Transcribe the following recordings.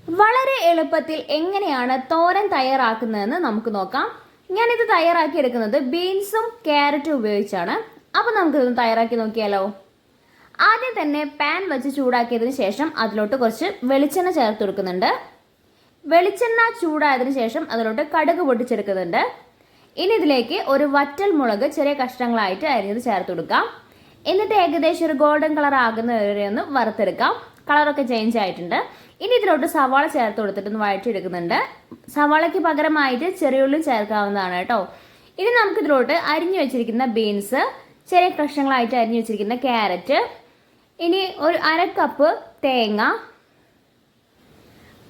വളരെ എളുപ്പത്തിൽ എങ്ങനെയാണ് തോരൻ തയ്യാറാക്കുന്നതെന്ന് നമുക്ക് നോക്കാം. ഞാനിത് തയ്യാറാക്കി എടുക്കുന്നത് ബീൻസും ക്യാരറ്റും ഉപയോഗിച്ചാണ്. അപ്പം നമുക്കിതൊന്ന് തയ്യാറാക്കി നോക്കിയാലോ. ആദ്യം തന്നെ പാൻ വെച്ച് ചൂടാക്കിയതിന് ശേഷം അതിലോട്ട് കുറച്ച് വെളിച്ചെണ്ണ ചേർത്ത് കൊടുക്കുന്നുണ്ട്. വെളിച്ചെണ്ണ ചൂടായതിനു ശേഷം അതിലോട്ട് കടുക് പൊട്ടിച്ചെടുക്കുന്നുണ്ട്. ഇനി ഇതിലേക്ക് ഒരു വറ്റൽ മുളക് ചെറിയ കഷ്ണങ്ങളായിട്ട് അരിഞ്ഞത് ചേർത്ത് കൊടുക്കാം. എന്നിട്ട് ഏകദേശം ഒരു ഗോൾഡൻ കളർ ആകുന്നവരെ ഒന്ന് വറുത്തെടുക്കാം. കളറൊക്കെ ചേഞ്ച് ആയിട്ടുണ്ട്. ഇനി ഇതിലോട്ട് സവാള ചേർത്ത് കൊടുത്തിട്ടൊന്ന് വഴറ്റിയെടുക്കുന്നുണ്ട്. സവാളയ്ക്ക് പകരമായിട്ട് ചെറിയുള്ളി ചേർക്കാവുന്നതാണ് കേട്ടോ. ഇനി നമുക്കിതിലോട്ട് അരിഞ്ഞു വെച്ചിരിക്കുന്ന ബീൻസ്, ചെറിയ കഷ്ണങ്ങളായിട്ട് അരിഞ്ഞു വെച്ചിരിക്കുന്ന ക്യാരറ്റ്, ഇനി ഒരു 1/2 കപ്പ് തേങ്ങ,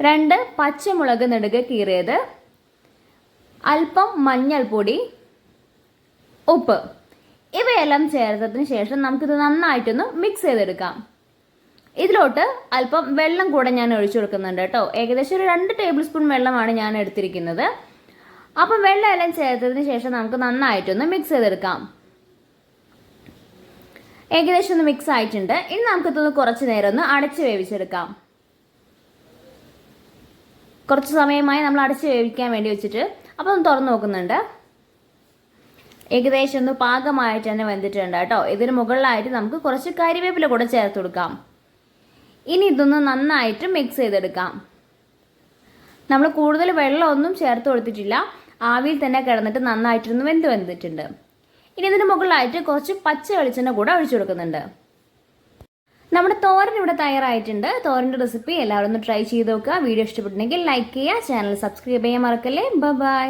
2 പച്ചമുളക് നെടുകെ കീറിയത്, അല്പം മഞ്ഞൾപ്പൊടി, ഉപ്പ് ഇവയെല്ലാം ചേർത്തതിന് ശേഷം നമുക്കിത് നന്നായിട്ടൊന്ന് മിക്സ് ചെയ്തെടുക്കാം. ഇതിലോട്ട് അല്പം വെള്ളം കൂടെ ഞാൻ ഒഴിച്ചു കൊടുക്കുന്നുണ്ട് കേട്ടോ. ഏകദേശം ഒരു 2 ടേബിൾ സ്പൂൺ വെള്ളമാണ് ഞാൻ എടുത്തിരിക്കുന്നത്. അപ്പം വെള്ളം എല്ലാം ചേർത്തതിന് ശേഷം നമുക്ക് നന്നായിട്ടൊന്ന് മിക്സ് ചെയ്തെടുക്കാം. ഏകദേശം ഒന്ന് മിക്സ് ആയിട്ടുണ്ട്. ഇനി നമുക്കിതൊന്ന് കുറച്ച് നേരം ഒന്ന് അടച്ച് വേവിച്ചെടുക്കാം. കുറച്ച് സമയമായി നമ്മൾ അടച്ച് വേവിക്കാൻ വേണ്ടി വെച്ചിട്ട് അപ്പം ഒന്ന് തുറന്നു നോക്കുന്നുണ്ട്. ഏകദേശം ഒന്ന് പാകമായിട്ട് തന്നെ വെന്തിട്ടുണ്ട് കേട്ടോ. ഇതിന് മുകളിലായിട്ട് നമുക്ക് കുറച്ച് കരിവേപ്പില കൂടെ ചേർത്ത് കൊടുക്കാം. ഇനി ഇതൊന്ന് നന്നായിട്ട് മിക്സ് ചെയ്തെടുക്കാം. നമ്മൾ കൂടുതൽ വെള്ളമൊന്നും ചേർത്ത് കൊടുത്തിട്ടില്ല. ആവിയിൽ തന്നെ കിടന്നിട്ട് നന്നായിട്ടൊന്ന് വെന്തിട്ടുണ്ട്. ഇനി ഇതിന് മുകളിലായിട്ട് കുറച്ച് പച്ച വെളിച്ചെണ്ണ കൂടെ ഒഴിച്ചു കൊടുക്കുന്നുണ്ട്. നമ്മുടെ തോരൻ ഇവിടെ തയ്യാറായിട്ടുണ്ട്. തോരൻ്റെ റെസിപ്പി എല്ലാവരും ഒന്ന് ട്രൈ ചെയ്ത് നോക്കുക. വീഡിയോ ഇഷ്ടപ്പെട്ടിട്ടുണ്ടെങ്കിൽ ലൈക്ക് ചെയ്യുക, ചാനൽ സബ്സ്ക്രൈബ് ചെയ്യാൻ മറക്കല്ലേ. ബൈ.